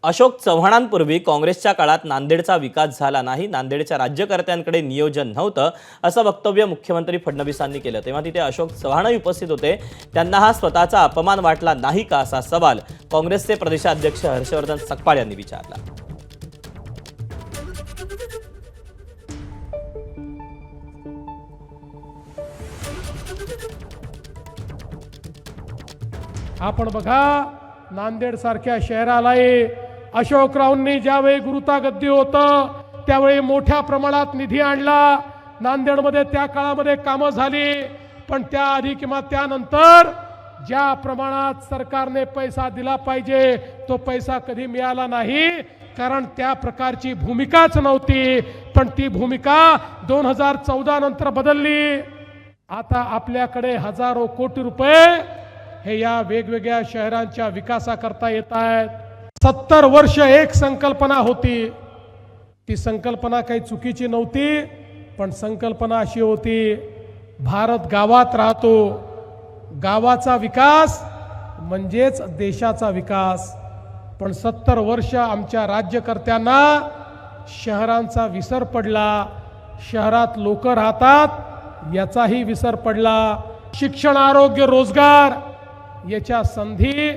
अशोक चव्हाणांपूर्वी काँग्रेसच्या काळात नांदेडचा विकास झाला नाही, नांदेडच्या राज्यकर्त्यांकडे नियोजन नव्हतं असं वक्तव्य मुख्यमंत्री फडणवीसांनी केलं। तेव्हा तिथे अशोक चव्हाणही उपस्थित होते। त्यांना हा स्वतःचा अपमान वाटला नाही का असा सवाल काँग्रेसचे प्रदेशाध्यक्ष हर्षवर्धन सकपाळ यांनी विचारला। आपण बघा, नांदेड सारख्या शहरालाही अशोकरावांनी ज्यावेळी गुरुतागद्दी होतं त्यावेळी मोठ्या प्रमाणात निधी आणला। नांदेडमध्ये त्या काळामध्ये कामं झाली, पण त्याआधी किंवा त्यानंतर ज्या प्रमाणात सरकारने पैसा दिला पाहिजे तो पैसा कधी मिळाला नाही, कारण त्या प्रकारची भूमिकाच नव्हती। पण ती भूमिका 2014 नंतर बदलली। आता आपल्याकडे हजारो कोटी रुपये हे या वेगवेगळ्या शहरांच्या विकासाकरता येत आहेत। 70 वर्ष एक संकल्पना होती, ती संकल्पना काही चुकीची नव्हती, पण संकल्पना अशी होती, भारत गावात राहतो, गावाचा विकास म्हणजेच देशाचा विकास। पण 70 वर्ष आमच्या राज्यकर्त्यांना शहरांचा विसर पडला, शहरात लोक राहतात याचाही विसर पडला। शिक्षण, आरोग्य, रोजगार याच्या संधी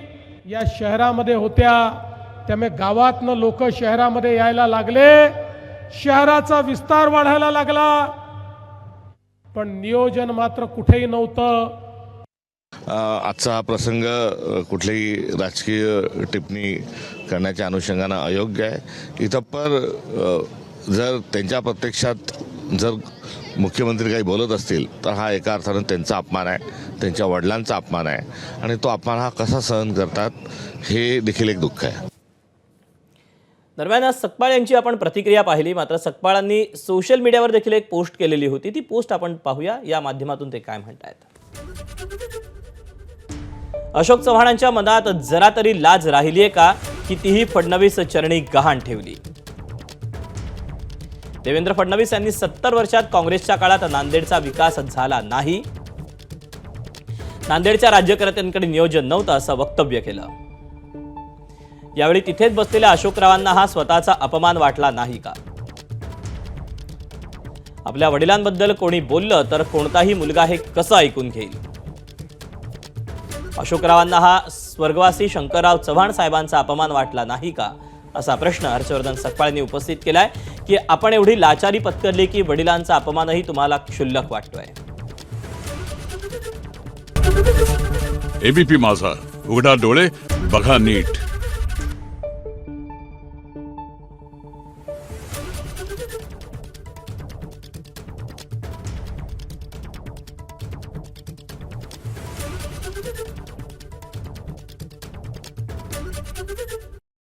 या शहरामध्ये होत्या, त्यामुळे गावातनं लोक शहरामध्ये यायला लागले, शहराचा विस्तार वाढायला लागला, पण नियोजन मात्र कुठेही नव्हतं। आजचा हा प्रसंग कुठलीही राजकीय टिप्पणी करण्याच्या अनुषंगाने अयोग्य आहे। इथपर जर त्यांच्या प्रत्यक्षात जर मुख्यमंत्री काही बोलत असतील तर हा एका अर्थानं त्यांचा अपमान आहे, त्यांच्या वडिलांचा अपमान आहे, आणि तो अपमान हा कसा सहन करतात हे देखील एक दुःख आहे। दरम्यान सकपाळ यांची आपण प्रतिक्रिया पाहिली, मात्र सकपाळांनी सोशल मीडियावर देखील एक पोस्ट केलेली होती। ती पोस्ट आपण पाहूया, या माध्यमातून ते काय म्हणतायत। अशोक चव्हाणांच्या मनात जरा तरी लाज राहिलीये का, कितीही फडणवीस चरणी गहाण ठेवली। देवेंद्र फडणवीस यांनी 70 वर्षात काँग्रेसच्या काळात नांदेडचा विकास झाला नाही, नांदेडच्या राज्यकर्त्यांकडे नियोजन नव्हतं असं वक्तव्य केलं। यावेळी तिथेच बसलेल्या अशोकरावांना हा स्वतःचा अपमान वाटला नाही का? आपल्या वडिलांबद्दल कोणी बोललं तर कोणताही मुलगा हे कसं ऐकून घेईल? अशोकरावांना हा स्वर्गवासी शंकरराव चव्हाण साहेबांचा अपमान वाटला नाही का, असा प्रश्न हर्षवर्धन सकपाळ यांनी उपस्थित केलाय की आपण एवढी लाचारी पत्करली की वडिलांचा अपमानही तुम्हाला क्षुल्लक वाटतोय। एबीपी माझा, उघडा डोळे बघा नीट।